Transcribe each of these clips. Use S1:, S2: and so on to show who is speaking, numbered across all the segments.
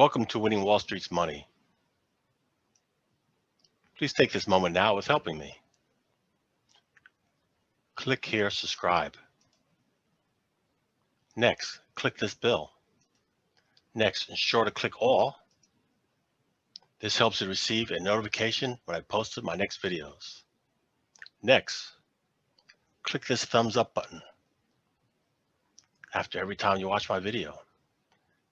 S1: Welcome to Winning Wall Street's Money. Please take this moment now with helping me. Click here, subscribe. Next, click this bell. Next, ensure to click all. This helps you receive a notification when I posted my next videos. Next, click this thumbs up button after every time you watch my video.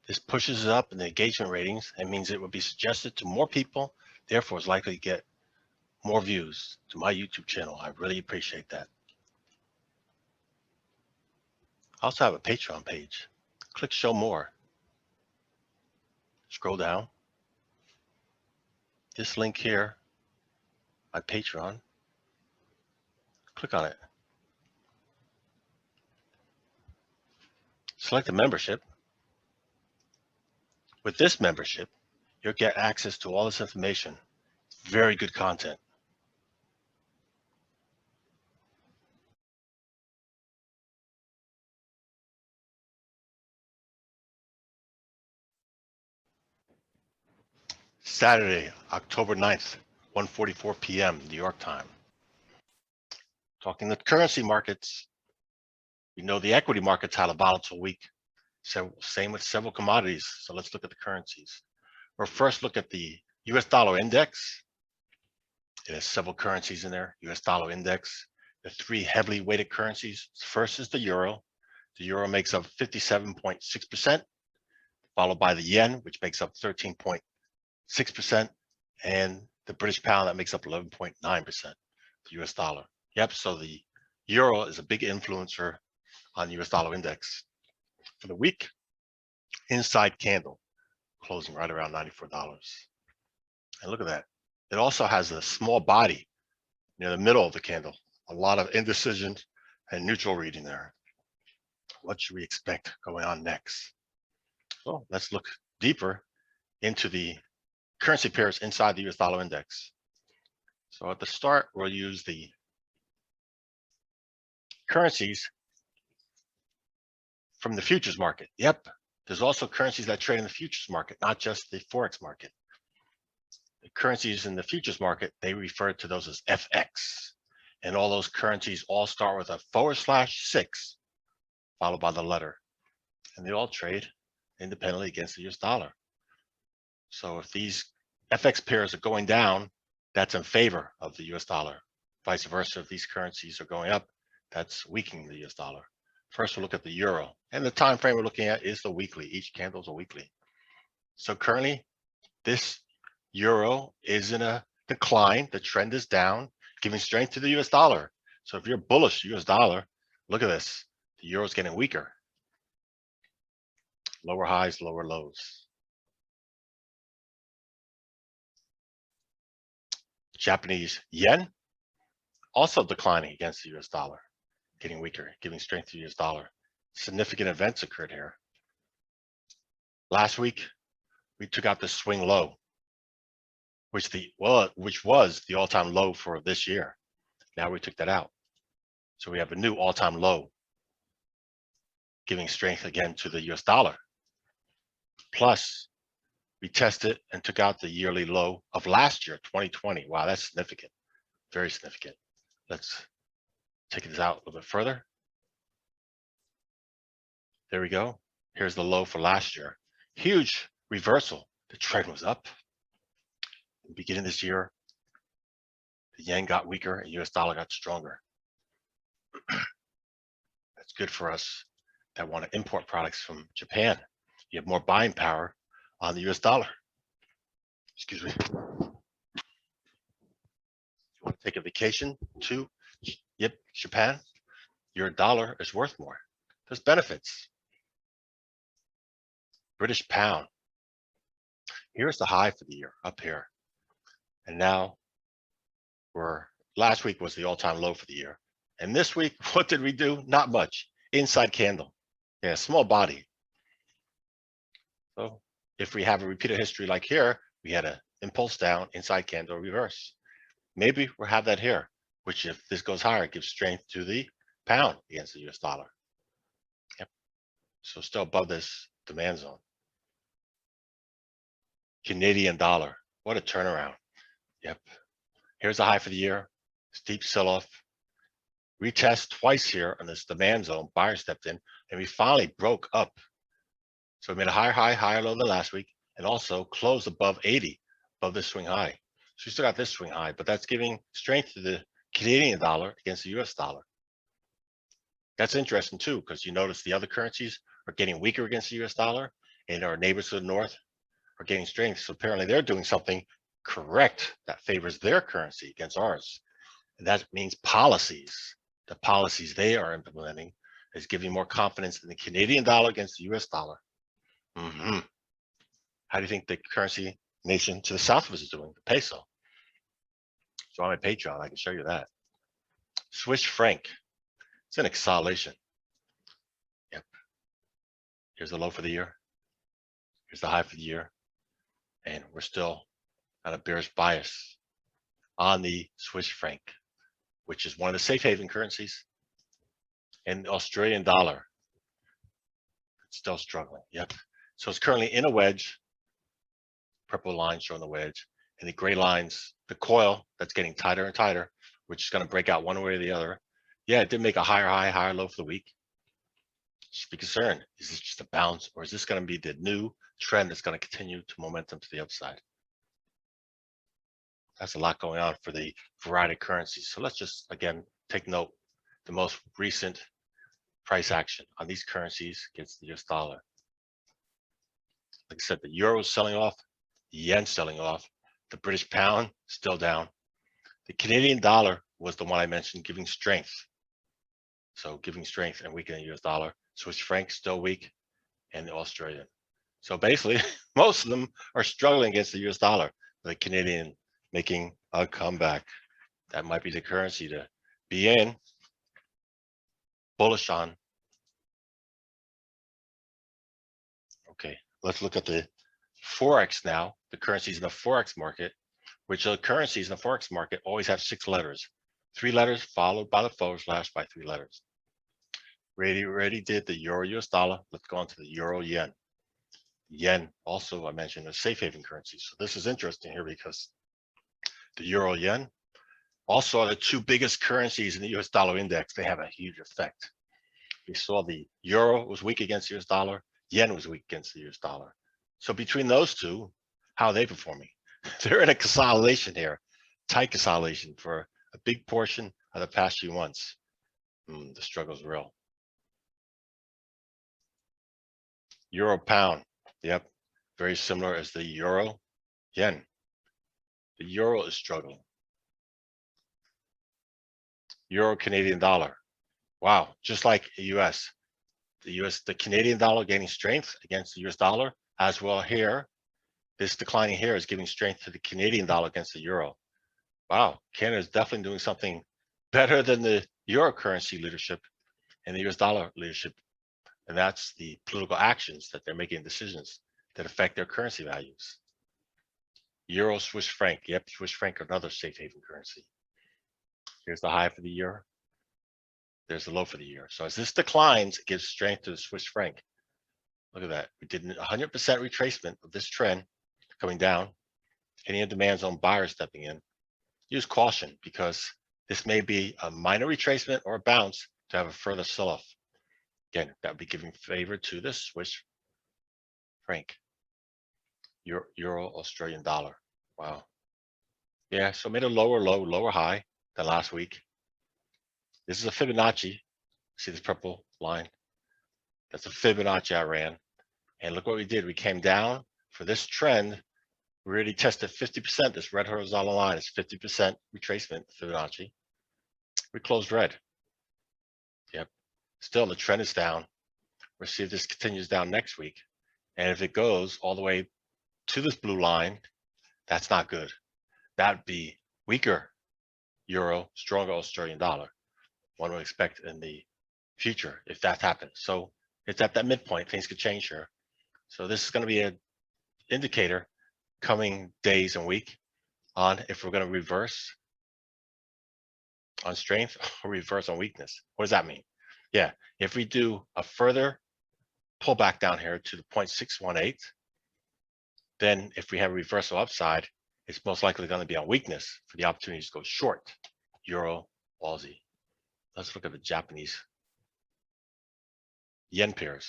S1: This pushes it up in the engagement ratings and means it will be suggested to more people, therefore is likely to get more views to my YouTube channel. I really appreciate that. I also have a Patreon page. Click show more. Scroll down. This link here, my Patreon, click on it. Select the membership. With this membership, you'll get access to all this information. Very good content. Saturday, October 9th, 1:44 p.m. New York time. Talking the currency markets. We know the equity markets had a volatile week. So same with several commodities. So let's look at the currencies. We'll first look at the US dollar index. It has several currencies in there. US dollar index. The three heavily weighted currencies. First is the euro. The euro makes up 57.6%, followed by the yen, which makes up 13.6%, and the British pound that makes up 11.9%, the US dollar. Yep, so the euro is a big influencer on US dollar index. For the week, inside candle, closing right around $94. And look at that. It also has a small body near the middle of the candle. A lot of indecision and neutral reading there. What should we expect going on next? So let's look deeper into the currency pairs inside the US dollar index. So at the start, we'll use the currencies from the futures market. Yep, there's also currencies that trade in the futures market, not just the Forex market. The currencies in the futures market, they refer to those as FX. And all those currencies all start with a /6 followed by the letter. And they all trade independently against the US dollar. So if these FX pairs are going down, that's in favor of the US dollar. Vice versa, if these currencies are going up, that's weakening the US dollar. First, we'll look at the euro. And the time frame we're looking at is the weekly. Each candle is a weekly. So currently, this euro is in a decline. The trend is down, giving strength to the US dollar. So if you're bullish US dollar, look at this. The euro is getting weaker. Lower highs, lower lows. Japanese yen also declining against the US dollar, getting weaker, giving strength to the US dollar. Significant events occurred here. Last week, we took out the swing low, which was the all-time low for this year. Now we took that out. So we have a new all-time low, giving strength again to the US dollar. Plus, we tested and took out the yearly low of last year, 2020. Wow, that's significant, very significant. Let's take this out a little bit further. There we go. Here's the low for last year. Huge reversal. The trend was up. Beginning this year, the yen got weaker and US dollar got stronger. That's good for us that want to import products from Japan. You have more buying power on the US dollar. Excuse me. You want to take a vacation to Japan? Your dollar is worth more. There's benefits. British pound. Here's the high for the year up here. And now last week was the all-time low for the year. And this week, what did we do? Not much. Inside candle. Yeah, small body. So if we have a repeated history like here, we had an impulse down, inside candle, reverse. Maybe we'll have that here, which if this goes higher, gives strength to the pound against the US dollar. Yep. So still above this demand zone. Canadian dollar. What a turnaround. Yep. Here's a high for the year. Steep sell-off. Retest twice here on this demand zone. Buyer stepped in, and we finally broke up. So we made a higher low than last week, and also closed above 80, above this swing high. So we still got this swing high, but that's giving strength to the Canadian dollar against the US dollar. That's interesting too, because you notice the other currencies are getting weaker against the US dollar, and our neighbors to the north are gaining strength. So apparently they're doing something correct that favors their currency against ours. And that means policies. The policies they are implementing is giving more confidence in the Canadian dollar against the US dollar. How do you think the currency nation to the south of us is doing? The peso. So on my Patreon, I can show you that. Swiss franc. It's in acceleration. Yep. Here's the low for the year. Here's the high for the year. And we're still on a bearish bias on the Swiss franc, which is one of the safe haven currencies. And the Australian dollar, it's still struggling. Yep. So it's currently in a wedge. Purple line showing the wedge, and the gray lines, the coil that's getting tighter and tighter, which is going to break out one way or the other. Yeah, it did make a higher high, higher low for the week. Just be concerned. Is this just a bounce, or is this going to be the new trend that's going to continue to momentum to the upside? That's a lot going on for the variety of currencies. So let's just, again, take note. The most recent price action on these currencies against the US dollar. Like I said, the euro is selling off, the yen selling off, the British pound still down. The Canadian dollar was the one I mentioned, giving strength. So giving strength and weakening the US dollar. Swiss franc still weak, and the Australian. So basically, most of them are struggling against the US dollar. The Canadian making a comeback. That might be the currency to be in. Bullish on. Okay, let's look at the Forex now. The currencies in the Forex market, which the currencies in the Forex market always have 6 letters. 3 letters followed by the forward slash by 3 letters. We already did the euro US dollar. Let's go on to the euro yen. Yen also, I mentioned, a safe haven currency. So this is interesting here because the euro yen also are the 2 biggest currencies in the US dollar index. They have a huge effect. We saw the euro was weak against the US dollar. Yen was weak against the US dollar. So between those 2, how are they performing? They're in a consolidation here, tight consolidation for a big portion of the past few months. The struggle's real. Euro pound, yep, very similar as the euro yen. The euro is struggling. Euro Canadian dollar, wow, just like the US. The Canadian dollar gaining strength against the US dollar, as well here. This declining here is giving strength to the Canadian dollar against the euro. Wow, Canada is definitely doing something better than the euro currency leadership and the US dollar leadership. And that's the political actions that they're making decisions that affect their currency values. Euro, Swiss franc. Yep, Swiss franc, another safe haven currency. Here's the high for the year. There's the low for the year. So as this declines, it gives strength to the Swiss franc. Look at that. We did 100% retracement of this trend coming down. Any demand zone buyers stepping in. Use caution because this may be a minor retracement or a bounce to have a further sell-off. Again, that would be giving favor to the Swiss franc. Euro Australian dollar. Wow. Yeah, so made a lower low, lower high than last week. This is a Fibonacci. See this purple line? That's a Fibonacci I ran. And look what we did. We came down for this trend. We already tested 50%. This red horizontal line is 50% retracement Fibonacci. We closed red. Yep. Still, the trend is down. We'll see if this continues down next week. And if it goes all the way to this blue line, that's not good. That'd be weaker euro, stronger Australian dollar. One would expect in the future if that happens. So it's at that midpoint. Things could change here. So this is going to be an indicator coming days and week on if we're going to reverse on strength or reverse on weakness. What does that mean? Yeah, if we do a further pullback down here to the 0.618, then if we have a reversal upside, it's most likely going to be on weakness for the opportunities to go short. Euro, Aussie. Let's look at the Japanese yen pairs.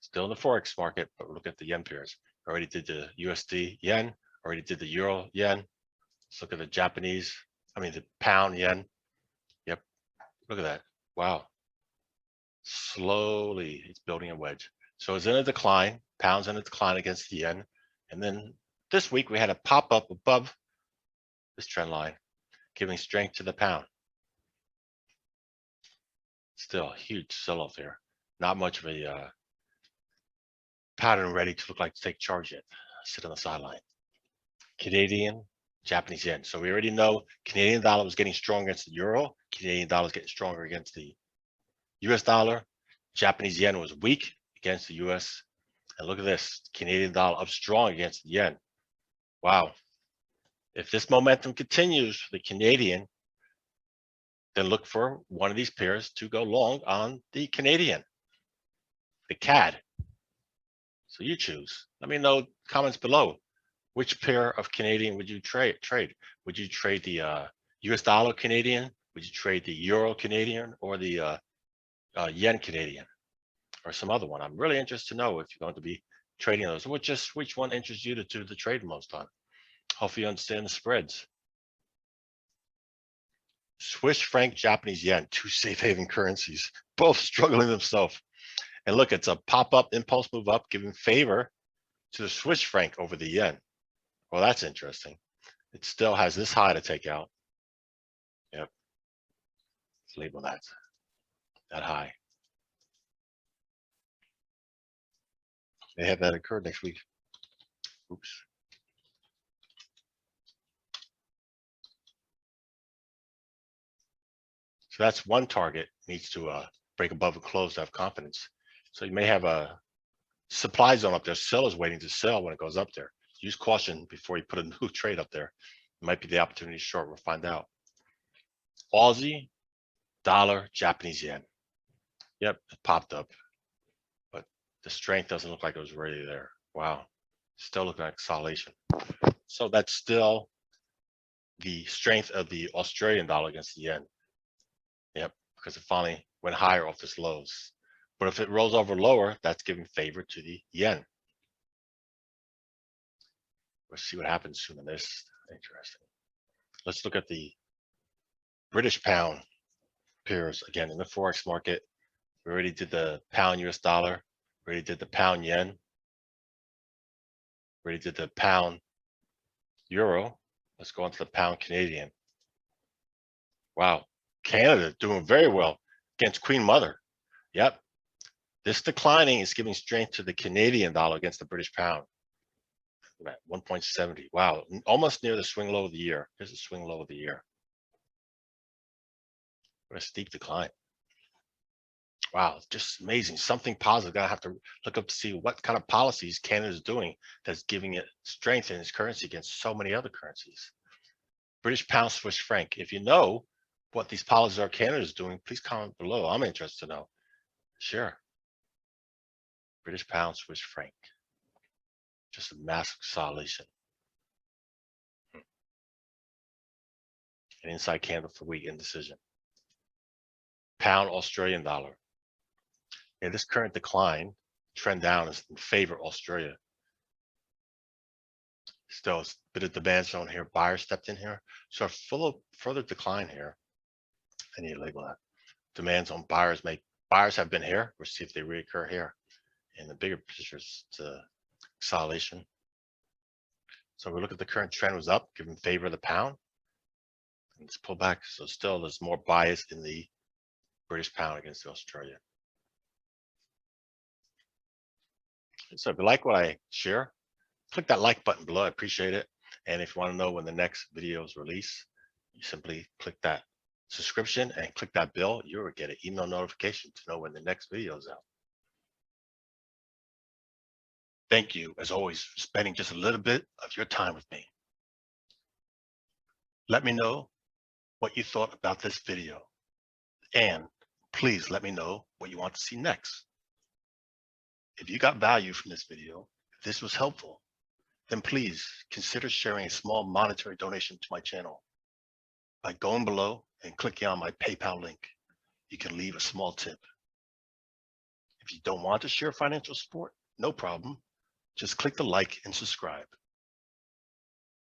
S1: Still in the Forex market, but look at the yen pairs. Already did the USD yen, already did the Euro yen. Let's look at the Japanese, the pound yen. Yep, look at that. Wow. Slowly, it's building a wedge. So it's in a decline, pounds in a decline against the yen. And then this week we had a pop up above this trend line, giving strength to the pound. Still a huge sell-off there. Not much of a pattern ready to look like to take charge yet. Sit on the sideline. Canadian, Japanese yen. So we already know Canadian dollar was getting strong against the euro. Canadian dollar is getting stronger against the US dollar. Japanese yen was weak against the US. And look at this, Canadian dollar up strong against the yen. Wow. If this momentum continues for the Canadian, then look for one of these pairs to go long on the Canadian, the CAD. So you choose. Let me know comments below. Which pair of Canadian would you trade? Would you trade the US dollar Canadian? Would you trade the Euro Canadian or the yen Canadian or some other one? I'm really interested to know if you're going to be trading those. Which one interests you to trade most on? Hopefully you understand the spreads. Swiss franc, Japanese yen, two safe haven currencies, both struggling themselves. And look, it's a pop-up impulse move up, giving favor to the Swiss franc over the yen. Well, that's interesting. It still has this high to take out. Yep. Let's label that high. They have that occur next week. Oops. So that's one target, needs to break above a close to have confidence. So you may have a supply zone up there. Sellers waiting to sell when it goes up there. Use caution before you put a new trade up there. It might be the opportunity short. We'll find out. Aussie, dollar, Japanese yen. Yep, it popped up, but the strength doesn't look like it was really there. Wow, still looking like consolidation. So that's still the strength of the Australian dollar against the yen. Yep, because it finally went higher off its lows. But if it rolls over lower, that's giving favor to the yen. Let's see what happens soon in this. Interesting. Let's look at the British pound pairs again in the Forex market. We already did the pound US dollar. We already did the pound yen. We already did the pound euro. Let's go on to the pound Canadian. Wow, Canada doing very well against Queen Mother. Yep. This declining is giving strength to the Canadian dollar against the British pound. 1.70. Wow, almost near the swing low of the year. Here's the swing low of the year. What a steep decline. Wow, just amazing. Something positive. Gonna have to look up to see what kind of policies Canada is doing that's giving it strength in its currency against so many other currencies. British pound, Swiss franc. If you know what these policies are Canada is doing, please comment below. I'm interested to know. Sure. British pound, Swiss franc. Just a massive consolidation. An inside candle for weak indecision. Pound Australian dollar. Yeah, this current decline, trend down, is in favor of Australia. Still, it's a bit of demand zone here. Buyers stepped in here. So further decline here. I need to label that. Demand zone. Buyers have been here. We'll see if they reoccur here. In the bigger pictures, it's a consolidation. So we look at the current trend was up, giving favor of the pound. And let's pull back. So still, there's more bias in the British pound against the Australia. So if you like what I share, click that like button below. I appreciate it. And if you want to know when the next video is released, you simply click that subscription and click that bell. You will get an email notification to know when the next video is out. Thank you, as always, for spending just a little bit of your time with me. Let me know what you thought about this video. And please let me know what you want to see next. If you got value from this video, if this was helpful, then please consider sharing a small monetary donation to my channel. By going below and clicking on my PayPal link, you can leave a small tip. If you don't want to share financial support, no problem. Just click the like and subscribe.